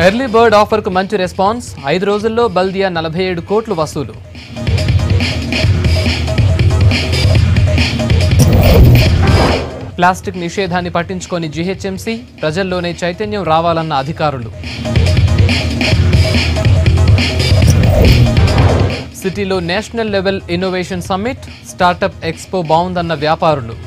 Early bird offer కు మంచి response 5 రోజుల్లో బల్దియా 47 కోట్లు వసూలు. ప్లాస్టిక్ నిషేధాన్ని పట్టించుకొని జీహెచ్ఎంసీ ప్రజల్లోనే చైతన్యం రావాలన్న అధికారులు. సిటీలో national level innovation summit startup expo బాగుందన్న వ్యాపారులు.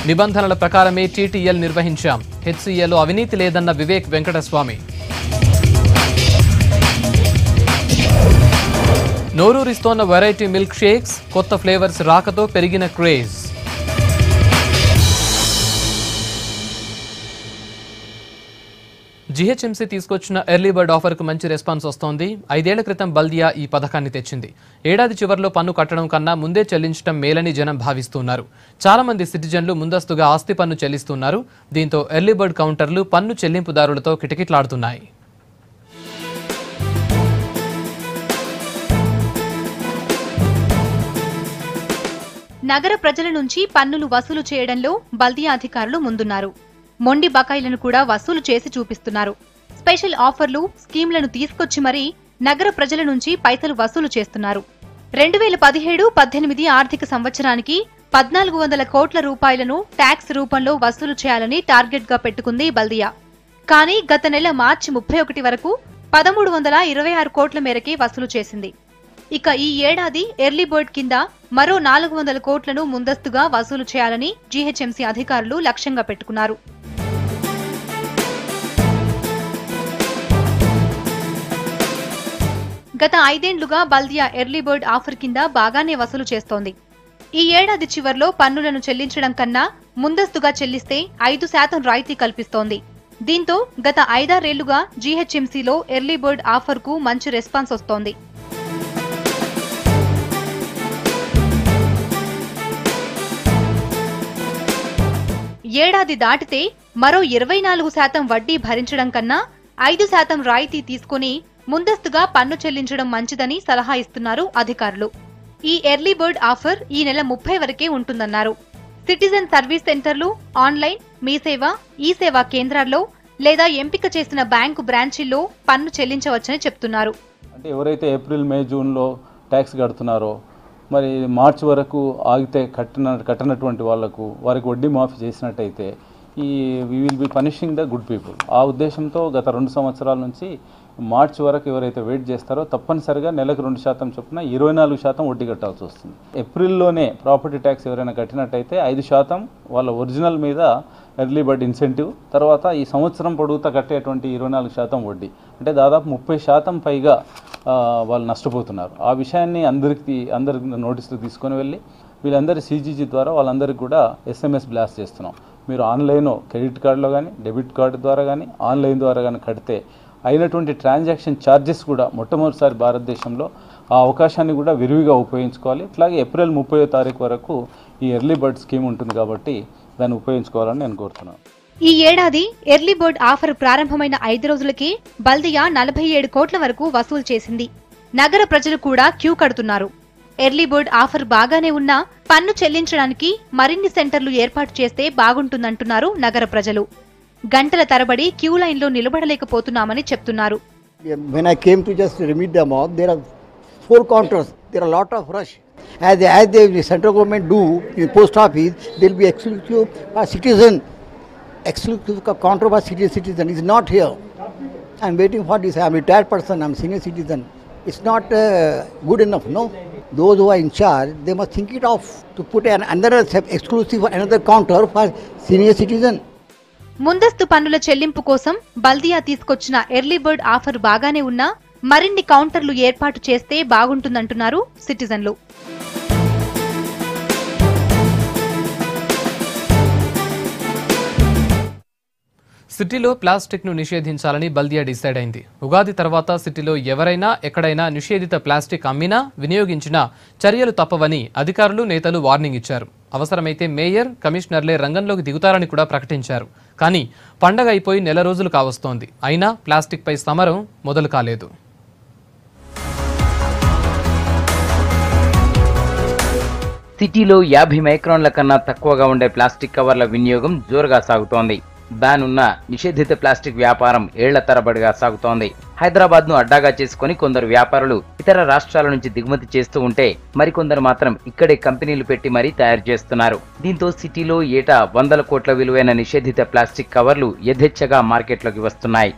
నిబంధనల ప్రకారమే టీటీఎల్ నిర్వహించాం, హెచ్సీఏలో అవినీతి లేదన్న వివేక్ వెంకటస్వామి. నోరూరిస్తోన్న వెరైటీ మిల్క్ షేక్స్, కొత్త ఫ్లేవర్స్ రాకతో పెరిగిన క్రేజ్. జీహెచ్ఎంసీ తీసుకొచ్చిన ఎర్లీ బర్డ్ ఆఫర్కు మంచి రెస్పాన్స్ వస్తోంది. 5 ఏళ్ల క్రితం బల్దియా ఈ పథకాన్ని తెచ్చింది. ఏడాది చివరిలో పన్ను కట్టడం కన్నా ముందే చెల్లించడం మేలని జనం భావిస్తున్నారు. చాలా మంది సిటిజన్లు ముందస్తుగా ఆస్తి పన్ను చెల్లిస్తున్నారు. దీంతో ఎర్లీ బర్డ్ కౌంటర్లు పన్ను చెల్లింపుదారులతో కిటకిట్లాడుతున్నాయి. నగర ప్రజల నుంచి పన్నులు వసూలు చేయడంలో బల్దియా అధికారులు ముందున్నారు. మొండి బకాయిలను కూడా వసూలు చేసి చూపిస్తున్నారు. స్పెషల్ ఆఫర్లు, స్కీమ్లను తీసుకొచ్చి మరీ నగర ప్రజల నుంచి పైసలు వసూలు చేస్తున్నారు. 2017-18 ఆర్థిక సంవత్సరానికి 1400 కోట్ల రూపాయలను ట్యాక్స్ రూపంలో వసూలు చేయాలని టార్గెట్ గా పెట్టుకుంది బల్దియా. కానీ గత నెల మార్చి 31 వరకు 1326 కోట్ల మేరకే వసూలు చేసింది. ఇక ఈ ఏడాది ఎర్లీ బర్డ్ కింద మరో 400 కోట్లను ముందస్తుగా వసూలు చేయాలని జీహెచ్ఎంసీ అధికారులు లక్ష్యంగా పెట్టుకున్నారు. గత 5 ఏళ్లుగా బల్దియా ఎర్లీ బర్డ్ ఆఫర్ కింద బాగానే వసూలు చేస్తోంది. ఈ ఏడాది చివర్లో పన్నులను చెల్లించడం కన్నా ముందస్తుగా చెల్లిస్తే 5% రాయితీ కల్పిస్తోంది. దీంతో గత 5-6 ఏళ్లుగా జీహెచ్ఎంసీలో ఎర్లీ బర్డ్ ఆఫర్ కు మంచి రెస్పాన్స్ వస్తోంది. ఏడాది దాటితే మరో 24% వడ్డీ భరించడం కన్నా 5% రాయితీ తీసుకుని ముందస్తుగా పన్ను చెల్లించడం మంచిదని సలహా ఇస్తున్నారు అధికారులు. ఈ ఎర్లీ బర్డ్ ఆఫర్ ఈ నెల 30 వరకే ఉంటుందన్నారు. సిటిజన్ సర్వీస్ సెంటర్లు, ఆన్లైన్, మీ సేవ, ఈ సేవా కేంద్రాల్లో లేదా ఎంపిక చేసిన బ్యాంకు బ్రాంచీల్లో పన్ను చెల్లించవచ్చని చెప్తున్నారు. అంటే ఎవరైతే ఏప్రిల్, మే, జూన్లో ట్యాక్స్ కడుతున్నారో మరి మార్చి వరకు ఆగితే కట్టనటువంటి వారికి వడ్డీ మాఫీ చేసినట్టయితే we will be punishing the good people. ఆ ఉద్దేశంతో గత 2 సంవత్సరాల నుంచి మార్చి వరకు ఎవరైతే వెయిట్ చేస్తారో తప్పనిసరిగా నెలకు 2% చొప్పున 24% వడ్డీ కట్టాల్సి వస్తుంది. ఏప్రిల్లోనే ప్రాపర్టీ ట్యాక్స్ ఎవరైనా కట్టినట్టయితే 5% వాళ్ళ ఒరిజినల్ మీద ఎర్లీ బర్డ్ ఇన్సెంటివ్, తర్వాత ఈ సంవత్సరం పొడుగుతా కట్టేటువంటి 24% వడ్డీ, అంటే దాదాపు 30% పైగా వాళ్ళు నష్టపోతున్నారు. ఆ విషయాన్ని అందరి నోటీసులు తీసుకొని వెళ్ళి వీళ్ళందరి CGG ద్వారా వాళ్ళందరికీ కూడా SMS బ్లాస్ట్ చేస్తున్నాం. మీరు ఆన్లైన్ క్రెడిట్ కార్డులో కానీ, డెబిట్ కార్డు ద్వారా కానీ, ఆన్లైన్ ద్వారా కానీ కడితే అయినటువంటి ట్రాన్సాక్షన్ ఛార్జెస్ కూడా మొట్టమొదటిసారి భారతదేశంలో ఆ అవకాశాన్ని కూడా విరివిగా ఉపయోగించుకోవాలి. ఇట్లాగే ఏప్రిల్ 30వ తారీఖు వరకు ఈ ఎర్లీ బర్డ్ స్కీమ్ ఉంటుంది కాబట్టి దాన్ని ఉపయోగించుకోవాలని నేను కోరుతున్నాను. ఈ ఏడాది ఎర్లీ బర్డ్ ఆఫర్ ప్రారంభమైన 5 రోజులకే బల్దియా 47 కోట్ల వరకు వసూలు చేసింది. నగర ప్రజలు కూడా క్యూ కడుతున్నారు. ఎర్లీ బర్డ్ ఆఫర్ బాగానే ఉన్నా పన్ను చెల్లించడానికి మరిన్ని సెంటర్లు ఏర్పాటు చేస్తే బాగుంటుందంటున్నారు నగర ప్రజలు. గంటల తరబడి క్యూ లైన్లో నిలబడలేకపోతున్నామని చెప్తున్నారు. When I came to just remit the amount, there are 4 counters. There are a lot of rush. As the central government do in post office, there will be exclusive citizen, exclusive counter for citizen is not here. I am waiting for this. I am a retired person. I am senior citizen. It's not good enough, no. Those who are in charge, they must think it off to put another exclusive another counter for senior citizen. ముందస్తు పన్నుల చెల్లింపు కోసం బల్దియా తీసుకొచ్చిన early bird offer బాగానే ఉన్నా మరిన్ని కౌంటర్లు ఏర్పాటు చేస్తే బాగుంటుందంటున్నారు సిటిజన్లు. సిటీలో ప్లాస్టిక్ను నిషేధించాలని బల్దియా డిసైడ్ అయింది. ఉగాది తర్వాత సిటీలో ఎవరైనా ఎక్కడైనా నిషేధిత ప్లాస్టిక్ అమ్మినా, వినియోగించినా చర్యలు తప్పవని అధికారులు, నేతలు వార్నింగ్ ఇచ్చారు. అవసరమైతే మేయర్, కమిషనర్లే రంగంలోకి దిగుతారని కూడా ప్రకటించారు. కానీ పండగ అయిపోయి నెల రోజులు కావస్తోంది. అయినా ప్లాస్టిక్పై సమరం మొదలు కాలేదు. సిటీలో 50 మైక్రాన్ల కన్నా తక్కువగా ఉండే ప్లాస్టిక్ కవర్ల వినియోగం జోరుగా సాగుతోంది. బ్యాన్ ఉన్న నిషేధిత ప్లాస్టిక్ వ్యాపారం ఏళ్ల తరబడిగా సాగుతోంది. హైదరాబాద్ ను అడ్డాగా చేసుకుని కొందరు వ్యాపారులు ఇతర రాష్ట్రాల నుంచి దిగుమతి చేస్తూ ఉంటే మరికొందరు మాత్రం ఇక్కడే కంపెనీలు పెట్టి మరీ తయారు చేస్తున్నారు. దీంతో సిటీలో ఏటా 100 కోట్ల విలువైన నిషేధిత ప్లాస్టిక్ కవర్లు యథేచ్ఛగా మార్కెట్లోకి వస్తున్నాయి.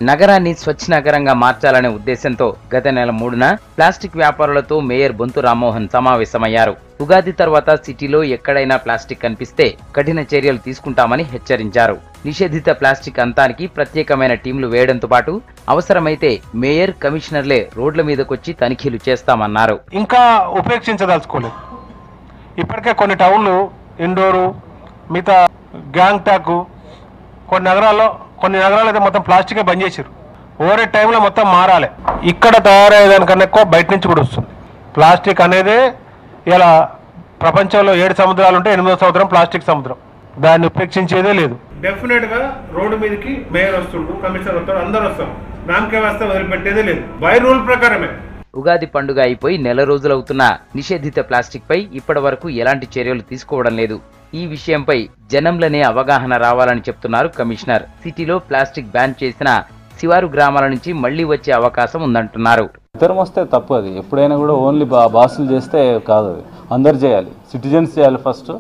నగరాన్ని స్వచ్ఛ నగరంగా మార్చాలనే ఉద్దేశంతో గత నెల 3న ప్లాస్టిక్ వ్యాపారులతో మేయర్ బొంతు రామ్మోహన్ సమావేశమయ్యారు. ఉగాది తర్వాత సిటీలో ఎక్కడైనా ప్లాస్టిక్ కనిపిస్తే కఠిన చర్యలు తీసుకుంటామని హెచ్చరించారు. నిషేధిత ప్లాస్టిక్ అంతానికి ప్రత్యేకమైన టీంలు వేయడంతో పాటు అవసరమైతే మేయర్, కమిషనర్లే రోడ్ల మీదకొచ్చి తనిఖీలు చేస్తామన్నారు. ఇంకా ఉపేక్షించదలుచుకోలేదు. ఇప్పటికే కొన్ని టౌన్లు, ఇండోరు, మిగతా గ్యాంగ్టాక్, కొన్ని నగరాల్లో అయితే మొత్తం ప్లాస్టికే బంద్ చేశారు. ఓవర్ టైంలో మొత్తం మారాలి. ఇక్కడ తయారయ్యేదానికన్నా ఎక్కువ బయట నుంచి కూడా వస్తుంది. ప్లాస్టిక్ అనేది ఇలా ప్రపంచంలో 7 సముద్రాలు ఉంటే 8వ సముద్రం ప్లాస్టిక్ సముద్రం. దాన్ని ఉపేక్షించేదే లేదు. డెఫినెట్గా రోడ్డు మీదకి మేయర్ వస్తుండ్రు, కమిషనర్ వస్తారు, అందరూ వస్తారు. నామకే వస్తే వదిలిపెట్టేదే లేదు. బై రూల్ ప్రకారమే. ఉగాది పండుగ అయిపోయి నెల రోజులవుతున్నా నిషేధిత ప్లాస్టిక్ పై ఇప్పటి వరకు ఎలాంటి చర్యలు తీసుకోవడం లేదు. ఈ విషయంపై జనంలోనే అవగాహన రావాలని చెప్తున్నారు కమిషనర్. సిటీలో ప్లాస్టిక్ బ్యాన్ చేసిన శివారు గ్రామాల నుంచి మళ్లీ వచ్చే అవకాశం ఉందంటున్నారు. ఇతరం వస్తే తప్పు. అది ఎప్పుడైనా కూడా ఓన్లీ బాసులు చేస్తే కాదు, అది అందరు చేయాలి. సిటిజన్స్ చేయాలి ఫస్ట్.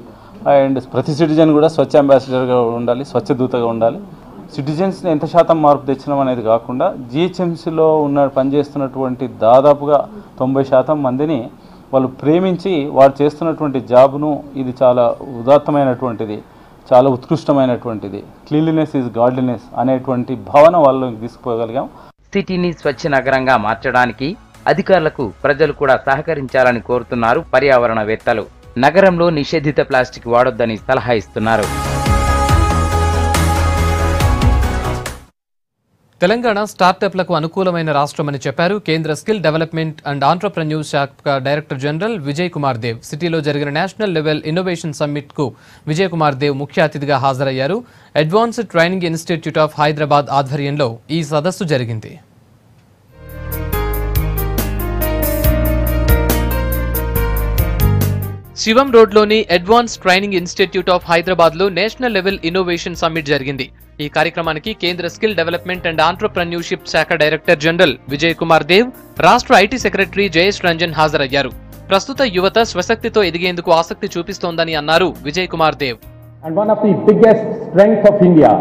అండ్ ప్రతి సిటిజన్ కూడా స్వచ్ఛ అంబాసిడర్గా ఉండాలి, స్వచ్ఛ దూతగా ఉండాలి. సిటిజన్స్ని ఎంత శాతం మార్పు తెచ్చినాం అనేది కాకుండా జిహెచ్ఎంసీలో పనిచేస్తున్నటువంటి దాదాపుగా 90% మందిని వాళ్ళు ప్రేమించి వారు చేస్తున్నటువంటి జాబ్ను ఇది చాలా ఉదాత్తమైనటువంటిది, చాలా ఉత్కృష్టమైనటువంటిది, క్లీన్లీనెస్ ఈజ్ గాడ్లీనెస్ అనేటువంటి భావన వాళ్ళకి తీసుకుపోగలిగాం. సిటీని స్వచ్ఛ నగరంగా మార్చడానికి అధికారులకు ప్రజలు కూడా సహకరించాలని కోరుతున్నారు పర్యావరణవేత్తలు. నగరంలో నిషేధిత ప్లాస్టిక్ వాడొద్దని సలహా ఇస్తున్నారు. తెలంగాణ స్టార్టప్లకు అనుకూలమైన రాష్ట్రమని చెప్పారు కేంద్ర స్కిల్ డెవలప్మెంట్ అండ్ ఆంట్రప్రెన్యూర్ శాఖ డైరెక్టర్ జనరల్ విజయ్ కుమార్ దేవ్. సిటీలో జరిగిన నేషనల్ లెవెల్ ఇన్నోవేషన్ సమ్మిట్ కు విజయ్ కుమార్ దేవ్ ముఖ్య అతిథిగా హాజరయ్యారు. Advanced training institute of Hyderabad ఆధ్వర్యంలో ఈ సదస్సు జరిగింది. శివం రోడ్లోని advance training institute of Hyderabad లో నేషనల్ లెవెల్ ఇన్నోవేషన్ సమ్మిట్ జరిగింది. ఈ కార్యక్రమానికి కేంద్ర స్కిల్ డెవలప్మెంట్ అండ్ ఆంట్రప్రెన్యూర్షిప్ శాఖ డైరెక్టర్ జనరల్ విజయ్ కుమార్ దేవ్, రాష్ట్ర ఐటీ సెక్రటరీ జయేష్ రంజన్ హాజరయ్యారు. ప్రస్తుత యువత స్వశక్తితో ఎదిగేందుకు ఆసక్తి చూపిస్తోందని అన్నారు Vijay Kumar Dev. And one of the biggest strengths of India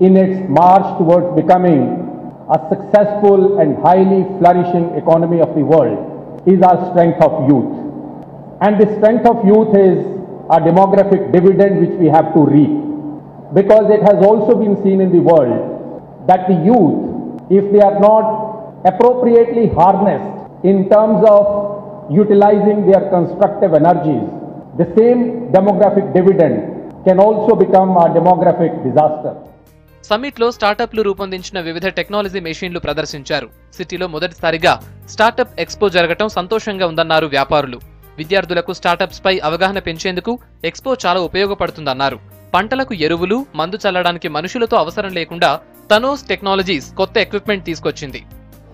in its march towards becoming a successful and highly flourishing economy of the world is our strength of youth. And the strength of youth is a demographic dividend which we have to reap. Because it has also been seen in the world that the youth, if they are not appropriately harnessed in terms of utilizing their constructive energies, the same demographic dividend can also become a demographic disaster. Summit లో స్టార్టప్లు రూపొందించిన వివిధ technology మెషిన్లు ప్రదర్శించారు. సిటీలో మొదటిసారిగా startup expo జరగటం సంతోషంగా ఉందన్నారు వ్యాపారులు. విద్యార్థులకు స్టార్టప్స్ పై అవగాహన పెంచేందుకు ఎక్స్పో చాలా ఉపయోగపడుతుందన్నారు. పంటలకు ఎరువులు, మందు చల్లడానికి మనుషులతో అవసరం లేకుండా తనోస్ టెక్నాలజీస్ కొత్త ఎక్విప్మెంట్ తీసుకొచ్చింది.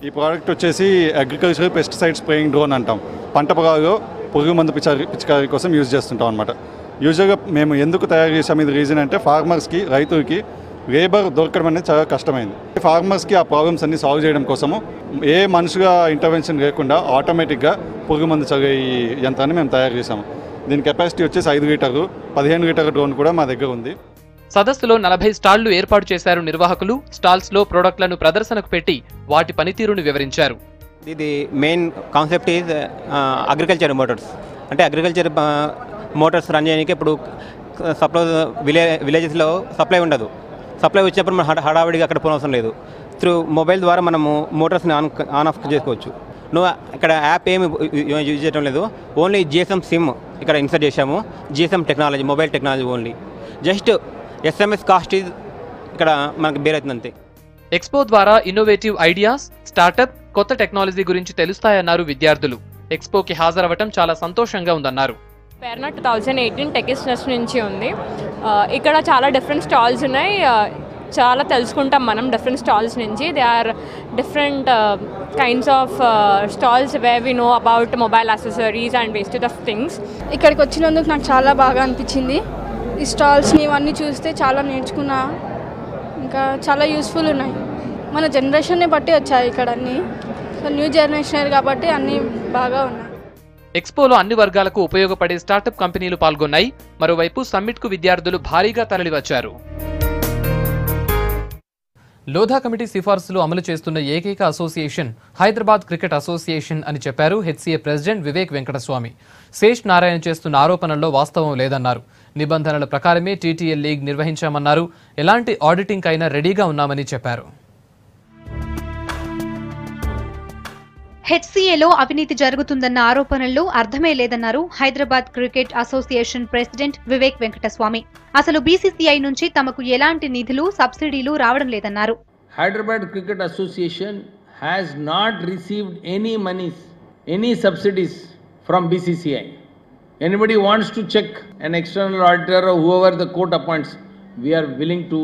ఈ ప్రోడక్ట్ వచ్చేసి అగ్రికల్చర్ పెస్టిసైడ్ స్ప్రేయింగ్ డ్రోన్ అంటాం. పంట పొగాలో పురుగు మందు పిచికారీ కోసం యూజ్ చేస్తుంటాం అనమాట. యూజువల్గా మేము ఎందుకు తయారు చేసాం ఇది రీజన్ అంటే ఫార్మర్స్కి, రైతులకి లేబర్ దొరకడం అనేది చాలా కష్టమైంది. ఫార్మర్స్కి ఆ ప్రాబ్లమ్స్ అన్ని సాల్వ్ చేయడం కోసము ఏ మనుషుగా ఇంటర్వెన్షన్ లేకుండా ఆటోమేటిక్గా పురుగు మందు చల్లే ఈ యంత్రాన్ని మేము తయారు చేసాము. దీని కెపాసిటీ వచ్చేసి 5 లీటర్లు, 15 లీటర్ల డ్రోన్ కూడా మా దగ్గర ఉంది. సదస్సులో 40 స్టాళ్లు ఏర్పాటు చేశారు నిర్వాహకులు. స్టాల్స్ లో ప్రొడక్ట్లను ప్రదర్శనకు పెట్టి వాటి పనితీరును వివరించారు. ఇది main concept is agriculture Motors. అంటే అగ్రికల్చర్ మోటార్స్ రన్ చేయడానికి ఇప్పుడు సప్లై విలేజెస్లో సప్లై ఉండదు. సప్లై వచ్చినప్పుడు మనం హడావిడిగా అక్కడ పోనవసరం లేదు. త్రూ మొబైల్ ద్వారా మనము మోటార్స్ని ఆన్ ఆఫ్ చేసుకోవచ్చు. నువ్వు ఇక్కడ యాప్ ఏమి యూజ్ చేయడం లేదు. ఓన్లీ జిఎస్ఎం సిమ్ ఇక్కడ ఇన్సర్ట్ చేసాము. GSM technology, mobile technology only. Just SMS cost is ఇక్కడ మనకు బేరవుతుంది అంతే. ఎక్స్పో ద్వారా ఇన్నోవేటివ్ ఐడియాస్, స్టార్టప్, కొత్త టెక్నాలజీ గురించి తెలుస్తాయన్నారు విద్యార్థులు. ఎక్స్పోకి హాజరవ్వటం చాలా సంతోషంగా ఉందన్నారు. ప్రేరణ 2018 టెకిస్ట్ నెస్ట్ నుంచి ఉంది. ఇక్కడ చాలా డిఫరెంట్ స్టాల్స్ ఉన్నాయి. చాలా తెలుసుకుంటాం మనం డిఫరెంట్ స్టాల్స్ నుంచి. They are different kinds of stalls where we know about mobile accessories and wastage of things. ఇక్కడికి వచ్చినందుకు నాకు చాలా బాగా అనిపించింది. ఈ స్టాల్స్ని ఇవన్నీ చూస్తే చాలా నేర్చుకున్నా, ఇంకా చాలా యూస్ఫుల్ ఉన్నాయి. మన జనరేషన్ని బట్టి వచ్చాయి ఇక్కడ అన్నీ. సో న్యూ జనరేషన్ కాబట్టి అన్నీ బాగా ఉన్నాయి. ఎక్స్పోలో అన్ని వర్గాలకు ఉపయోగపడే స్టార్టప్ కంపెనీలు పాల్గొన్నాయి. మరోవైపు సమ్మిట్కు విద్యార్థులు భారీగా తరలివచ్చారు. లోధా కమిటీ సిఫార్సులు అమలు చేస్తున్న ఏకైక అసోసియేషన్ హైదరాబాద్ క్రికెట్ అసోసియేషన్ అని చెప్పారు హెచ్సీఏ ప్రెసిడెంట్ వివేక్ వెంకటస్వామి. శేష్ నారాయణ చేస్తున్న ఆరోపణల్లో వాస్తవం లేదన్నారు. నిబంధనల ప్రకారమే టీటీఎల్ లీగ్ నిర్వహించామన్నారు. ఎలాంటి ఆడిటింగ్ అయినా రెడీగా ఉన్నామని చెప్పారు. హెచ్సీఏలో అవినీతి జరుగుతుందన్న ఆరోపణల్లో అర్థమే లేదన్నారు Hyderabad cricket association president Vivek Venkataswamy. అసలు బీసీసీఐ నుంచి తమకు ఎలాంటి నిధులు, సబ్సిడీలు రావడం లేదన్నారు. Hyderabad cricket association has not received any monies, any subsidies from BCCI. Anybody wants to check an external auditor or whoever the court appoints, we are willing to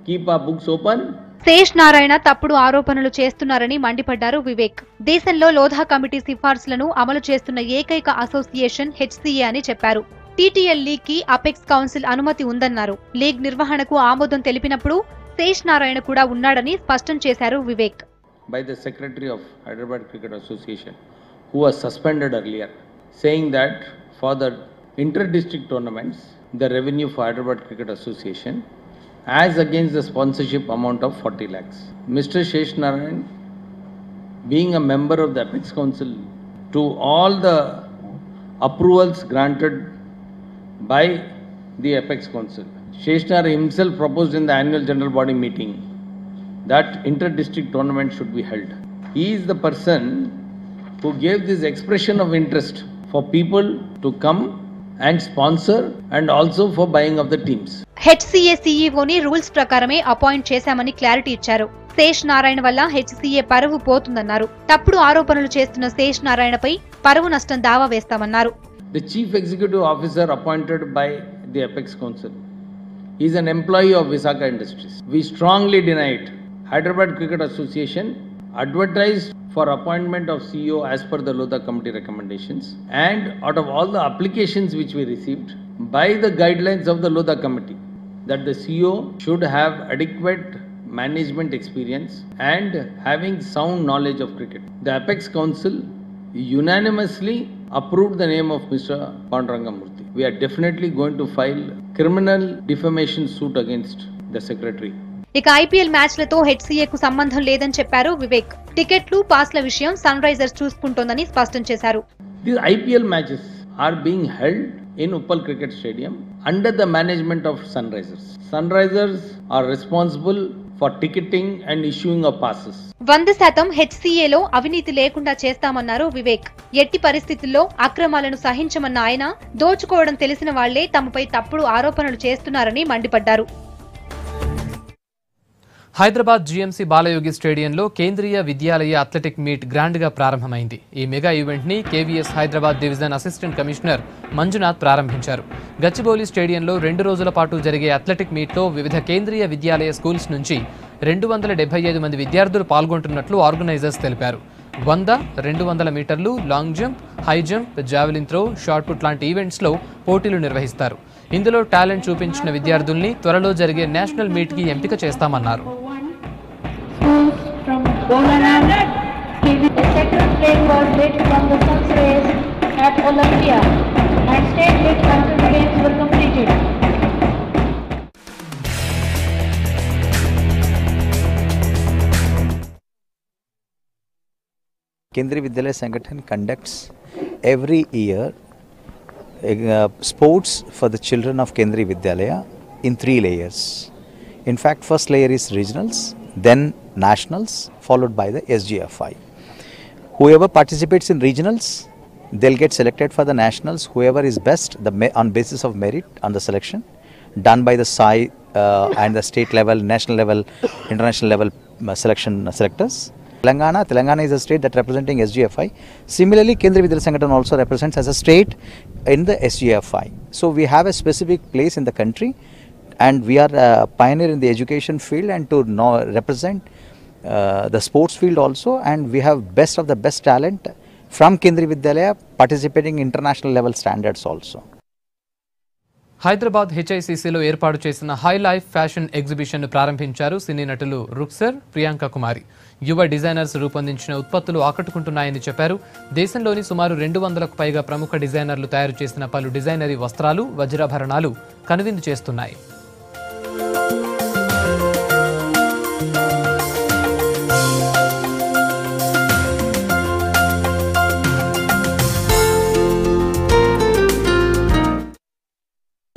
keep our books open. Shesh Narayana తప్పుడు ఆరోపణలు చేస్తున్నారని మండిపడ్డారు వివేక్. దేశంలో Lodha committee సిఫార్సులను అమలు చేస్తున్న ఏకైక association HCA అని చెప్పారు. టీటీఎల్ లీగ్ కి అపెక్స్ కౌన్సిల్ అనుమతి ఉందన్నారు. లీగ్ నిర్వహణకు ఆమోదం తెలిపినప్పుడు శేష్ నారాయణ కూడా ఉన్నాడని స్పష్టం చేశారు Vivek. By the Secretary of Hyderabad Cricket Association, who was suspended earlier, saying that for the inter-district tournaments, the revenue for Hyderabad Cricket Association as against the sponsorship amount of 40 lakhs. Mr. Shesh Narayan, being a member of the Apex Council, to all the approvals granted by the Apex Council, Shesh Narayan himself proposed in the annual general body meeting that inter-district tournament should be held. He is the person who gave this expression of interest for people to come and sponsor and also for buying of the teams. HCA సీఈఓని rules ప్రకారమే appoint చేశామని clarity ఇచ్చారు. శేష్ నారాయణ వల్ల HCA పరువు పోతుందన్నారు. తప్పుడు ఆరోపణలు చేస్తున్న శేష్ నారాయణపై పరువు నష్టం దావా వేస్తామన్నారు. The chief executive officer appointed by the Apex Council is an employee of Visakha Industries. We strongly deny it. Hyderabad Cricket Association advertised for appointment of CEO as per the Lodha Committee recommendations, and out of all the applications which we received, by the guidelines of the Lodha Committee, that the CEO should have adequate management experience and having sound knowledge of cricket. The Apex Council unanimously approved the name of Mr. Pandurangamurthy. We are definitely going to file criminal defamation suit against the secretary. ఇక IPL మ్యాచ్లతో హెచ్సీఏకు సంబంధం లేదని చెప్పారు వివేక్. టికెట్లు, పాస్ల విషయం sun Risers చూసుకుంటోందని స్పష్టం చేశారు. These IPL matches are being held in Uppal Cricket Stadium under the management of Sunrisers. Sunrisers are responsible for ticketing and issuing of passes. 100% హెచ్సీఏలో అవినీతి లేకుండా చేస్తామన్నారు వివేక్. ఎట్టి పరిస్థితుల్లో అక్రమాలను సహించమన్న ఆయన దోచుకోవడం తెలిసిన వాళ్లే తమపై తప్పుడు ఆరోపణలు చేస్తున్నారని మండిపడ్డారు. హైదరాబాద్ జీఎంసీ బాలయోగి స్టేడియంలో కేంద్రీయ విద్యాలయ అథ్లెటిక్ మీట్ గ్రాండ్గా ప్రారంభమైంది. ఈ మెగా ఈవెంట్ని KVS Hyderabad division assistant commissioner Manjunath ప్రారంభించారు. గచ్చిబౌలి స్టేడియంలో 2 రోజుల పాటు జరిగే అథ్లెటిక్ మీట్లో వివిధ కేంద్రీయ విద్యాలయ స్కూల్స్ నుంచి 275 మంది విద్యార్థులు పాల్గొంటున్నట్లు ఆర్గనైజర్స్ తెలిపారు. 100, 200 మీటర్లు, long jump, high jump, javelin throw, shot put లాంటి ఈవెంట్స్లో పోటీలు నిర్వహిస్తారు. ఇందులో టాలెంట్ చూపించిన విద్యార్థుల్ని త్వరలో జరిగే నేషనల్ మీట్కి ఎంపిక చేస్తామన్నారు. Kendriya Vidyalaya Sangathan conducts every year sports for the children of Kendriya Vidyalaya in 3 layers. In fact, first layer is regionals, then nationals, followed by the SGFI. Whoever participates in regionals, they'll get selected for the nationals. Whoever is best, on basis of merit on the selection, done by the SAI and the state level, national level, international level selectors. Telangana is a state that representing SGFI. Similarly, Kendriya Vidyalaya Sangathan also represents as a state in the SGFI. So we have a specific place in the country and we are a pioneer in the education field and to now represent the sports field also, and we have best of the best talent from Kendriya Vidyalaya participating international level standards also. Hyderabad హెచ్ఐసిసిలో ఏర్పాటు చేసిన high life fashion ఎగ్జిబిషన్ను ప్రారంభించారు సినీ నటులు రుక్సర్, ప్రియాంక కుమారి. యువ designers రూపొందించిన ఉత్పత్తులు ఆకట్టుకుంటున్నాయని చెప్పారు. దేశంలోని సుమారు 200కు పైగా ప్రముఖ డిజైనర్లు తయారు చేసిన పలు డిజైనరీ వస్త్రాలు, వజ్రాభరణాలు కనువిందు చేస్తున్నాయి.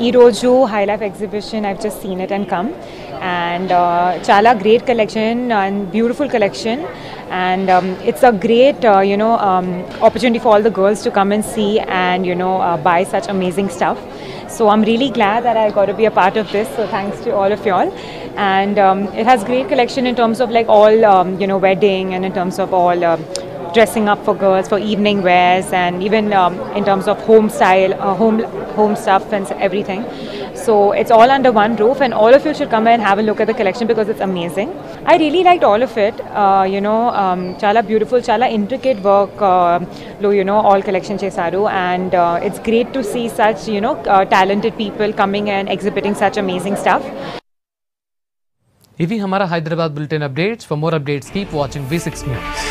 ఈరోజు high life exhibition I've just seen it and come and చాలా great collection and beautiful collection and it's a great opportunity for all the girls to come and see and buy such amazing stuff. So I'm really glad that I got to be a part of this, so thanks to all of y'all. And it has great collection in terms of like all wedding, and in terms of all dressing up for girls for evening wears, and even in terms of home style, home stuff and everything. So it's all under one roof, and all of you should come and have a look at the collection because it's amazing. I really liked all of it. Chala beautiful, chala intricate work. All collection chesaru, and it's great to see such talented people coming and exhibiting such amazing stuff. इवी हमारा Hyderabad bulletin updates. For more updates, keep watching V6 News.